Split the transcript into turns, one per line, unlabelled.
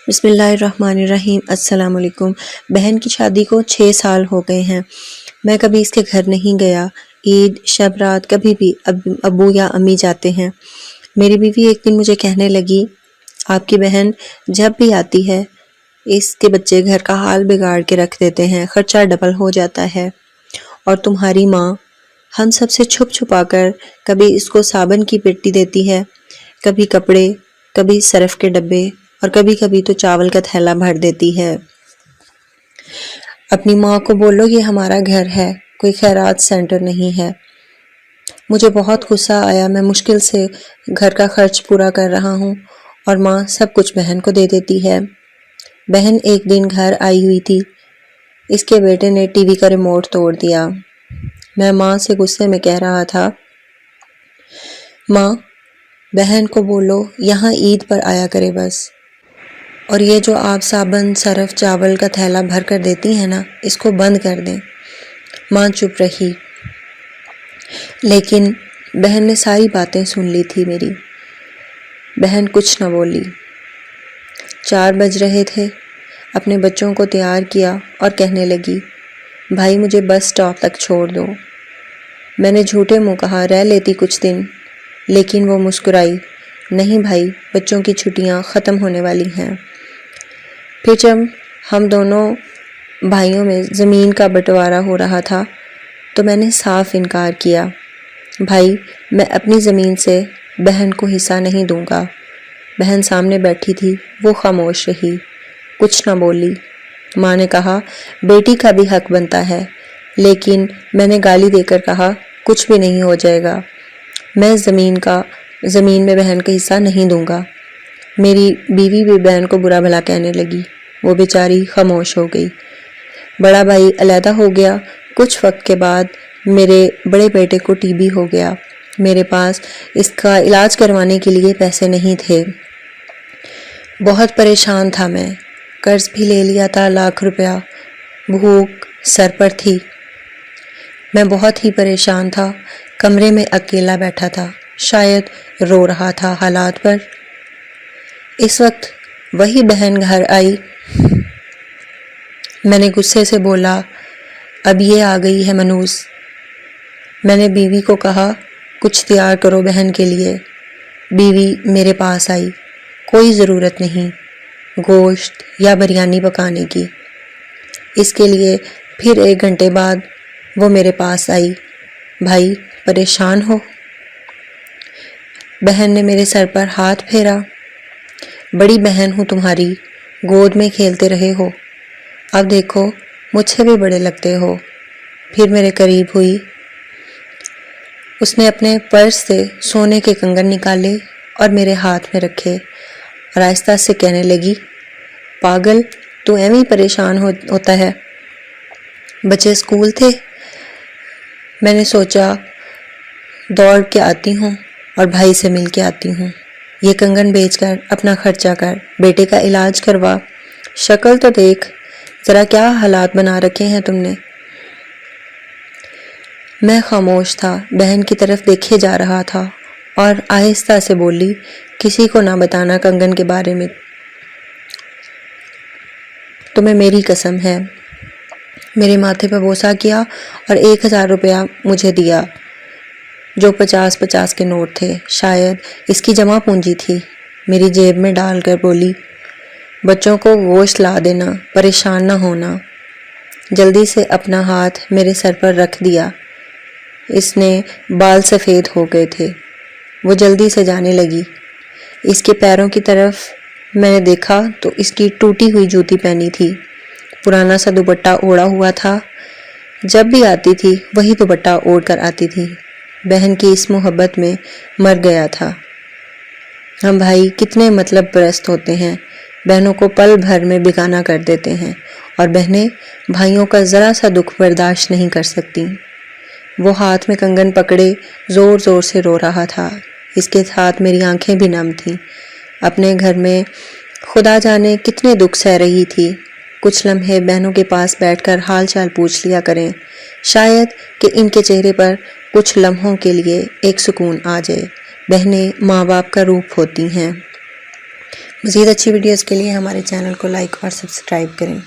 بسم اللہ الرحمن الرحیم۔ السلام علیکم۔ بہن کی شادی کو 6 سال ہو گئے ہیں۔ میں کبھی اس کے گھر نہیں گیا۔ عید، شب رات کبھی بھی ابو یا امی جاتے ہیں۔ میری بیوی ایک دن مجھے کہنے لگی، آپ کی بہن جب بھی آتی ہے اس کے بچے گھر کا حال بگاڑ کے رکھ دیتے ہیں، خرچہ ڈبل ہو جاتا ہے، اور تمہاری ماں ہم سب سے چھپ چھپا کر کبھی اس کو صابن کی پٹی دیتی ہے، کبھی کپڑے، کبھی سرف کے ڈبے، اور کبھی کبھی تو چاول کا تھیلا بھر دیتی ہے۔ اپنی ماں کو بولو یہ ہمارا گھر ہے، کوئی خیرات سینٹر نہیں ہے۔ مجھے بہت غصہ آیا۔ میں مشکل سے گھر کا خرچ پورا کر رہا ہوں اور ماں سب کچھ بہن کو دے دیتی ہے۔ بہن ایک دن گھر آئی ہوئی تھی۔ اس کے بیٹے نے ٹی وی کا ریموٹ توڑ دیا۔ میں ماں سے غصے میں کہہ رہا تھا، ماں بہن کو بولو یہاں عید پر آیا کرے بس، اور یہ جو آپ صابن، سرف، چاول کا تھیلا بھر کر دیتی ہیں نا، اس کو بند کر دیں۔ ماں چپ رہی، لیکن بہن نے ساری باتیں سن لی تھی میری۔ بہن کچھ نہ بولی۔ 4 بج رہے تھے۔ اپنے بچوں کو تیار کیا اور کہنے لگی، بھائی مجھے بس سٹاپ تک چھوڑ دو۔ میں نے جھوٹے منہ کہا رہ لیتی کچھ دن، لیکن وہ مسکرائی، نہیں بھائی، بچوں کی چھٹیاں ختم ہونے والی ہیں۔ پھر جب ہم دونوں بھائیوں میں زمین کا بٹوارا ہو رہا تھا تو میں نے صاف انکار کیا، بھائی میں اپنی زمین سے بہن کو حصہ نہیں دوں گا۔ بہن سامنے بیٹھی تھی، وہ خاموش رہی، کچھ نہ بولی۔ ماں نے کہا، بیٹی کا بھی حق بنتا ہے، لیکن میں نے گالی دے کر کہا، کچھ بھی نہیں ہو جائے گا، میں زمین میں بہن کا حصہ نہیں دوں گا۔ میری بیوی بھی بہن کو برا بھلا کہنے لگی، وہ بیچاری خاموش ہو گئی۔ بڑا بھائی علیحدہ ہو گیا۔ کچھ وقت کے بعد میرے بڑے بیٹے کو ٹی بی ہو گیا۔ میرے پاس اس کا علاج کروانے کے لیے پیسے نہیں تھے۔ بہت پریشان تھا میں، قرض بھی لے لیا تھا لاکھ روپیہ، بھوک سر پر تھی۔ میں بہت ہی پریشان تھا، کمرے میں اکیلا بیٹھا تھا، شاید رو رہا تھا حالات پر۔ اس وقت وہی بہن گھر آئی۔ میں نے غصے سے بولا، اب یہ آ گئی ہے منوس۔ میں نے بیوی کو کہا، کچھ تیار کرو بہن کے لیے۔ بیوی میرے پاس آئی، کوئی ضرورت نہیں گوشت یا بریانی پکانے کی۔ اس کے لیے پھر 1 گھنٹے بعد وہ میرے پاس آئی، بھائی پریشان ہو؟ بہن نے میرے سر پر ہاتھ پھیرا، بڑی بہن ہوں تمہاری، گود میں کھیلتے رہے ہو، اب دیکھو مجھ سے بھی بڑے لگتے ہو۔ پھر میرے قریب ہوئی۔ اس نے اپنے پرس سے سونے کے کنگن نکالے اور میرے ہاتھ میں رکھے اور آہستہ سے کہنے لگی، پاگل تو ایویں ہی پریشان ہوتا ہے، بچے اسکول تھے؟ میں نے سوچا دوڑ کے آتی ہوں اور بھائی سے مل کے آتی ہوں، یہ کنگن بیچ کر اپنا خرچہ کر، بیٹے کا علاج کروا، شکل تو دیکھ ذرا کیا حالات بنا رکھے ہیں تم نے۔ میں خاموش تھا، بہن کی طرف دیکھے جا رہا تھا اور آہستہ سے بولی، کسی کو نہ بتانا کنگن کے بارے میں، تمہیں میری قسم ہے۔ میرے ماتھے پہ بوسہ کیا اور 1000 روپیہ مجھے دیا، جو 50 کے نوٹ تھے، شاید اس کی جمع پونجی تھی۔ میری جیب میں ڈال کر بولی، بچوں کو گوشت لا دینا، پریشان نہ ہونا۔ جلدی سے اپنا ہاتھ میرے سر پر رکھ دیا۔ اس نے بال سفید ہو گئے تھے۔ وہ جلدی سے جانے لگی۔ اس کے پیروں کی طرف میں نے دیکھا تو اس کی ٹوٹی ہوئی جوتی پہنی تھی، پرانا سا دوپٹہ اوڑھا ہوا تھا، جب بھی آتی تھی وہی دوپٹہ اوڑھ کر آتی تھی۔ بہن کی اس محبت میں مر گیا تھا۔ ہم بھائی کتنے مطلب پرست ہوتے ہیں، بہنوں کو پل بھر میں بیگانہ کر دیتے ہیں، اور بہنیں بھائیوں کا ذرا سا دکھ برداشت نہیں کر سکتی۔ وہ ہاتھ میں کنگن پکڑے زور زور سے رو رہا تھا، اس کے ساتھ میری آنکھیں بھی نم تھیں۔ اپنے گھر میں خدا جانے کتنے دکھ سہ رہی تھی۔ کچھ لمحے بہنوں کے پاس بیٹھ کر حال چال پوچھ لیا کریں، شاید کہ ان کے چہرے پر کچھ لمحوں کے لیے ایک سکون آ جائے۔ بہنیں ماں باپ کا روپ ہوتی ہیں۔ مزید اچھی ویڈیوز کے لیے ہمارے چینل کو لائک اور سبسکرائب کریں۔